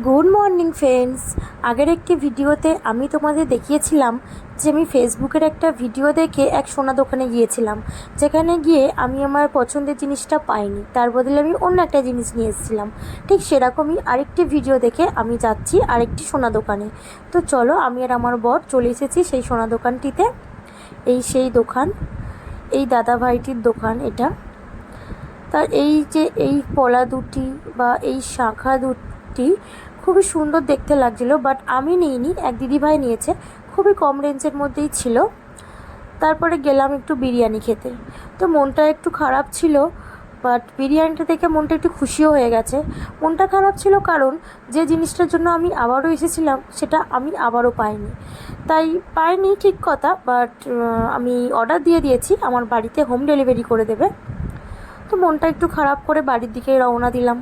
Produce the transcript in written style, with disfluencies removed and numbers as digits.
Good morning friends. আগের একটি ভিডিওতে আমি তোমাদের দেখিয়েছিলাম যে আমি ফেসবুকের একটা ভিডিও দেখে এক সোনা দোকানে গিয়েছিলাম, যেখানে গিয়ে আমি আমার পছন্দের জিনিসটা পাইনি, তার বদলে আমি অন্য একটা জিনিস নিয়ে এসেছিলাম। ঠিক সেরকমই আরেকটি ভিডিও দেখে আমি যাচ্ছি আরেকটি সোনা দোকানে। তো চলো, আমি আর আমার বর চলে এসেছি সেই সোনা দোকানটিতে। এই সেই দোকান, এই দাদা ভাইটির দোকান এটা। তার এই যে এই পলা দুটি বা এই শাঁখা দুটি খুবই সুন্দর দেখতে লাগছিলো, বাট আমি নিইনি, এক দিদিভাই নিয়েছে, খুবই কম রেঞ্জের মধ্যেই ছিল। তারপরে গেলাম একটু বিরিয়ানি খেতে। তো মনটা একটু খারাপ ছিল, বাট বিরিয়ানিটা দেখে মনটা একটু খুশিও হয়ে গেছে। মনটা খারাপ ছিল কারণ যে জিনিসটার জন্য আমি আবারও এসেছিলাম সেটা আমি আবারও পাইনি। তাই পাইনি ঠিক কথা, বাট আমি অর্ডার দিয়ে দিয়েছি, আমার বাড়িতে হোম ডেলিভারি করে দেবে। তো মনটা একটু খারাপ করে বাড়ির দিকে রওনা দিলাম।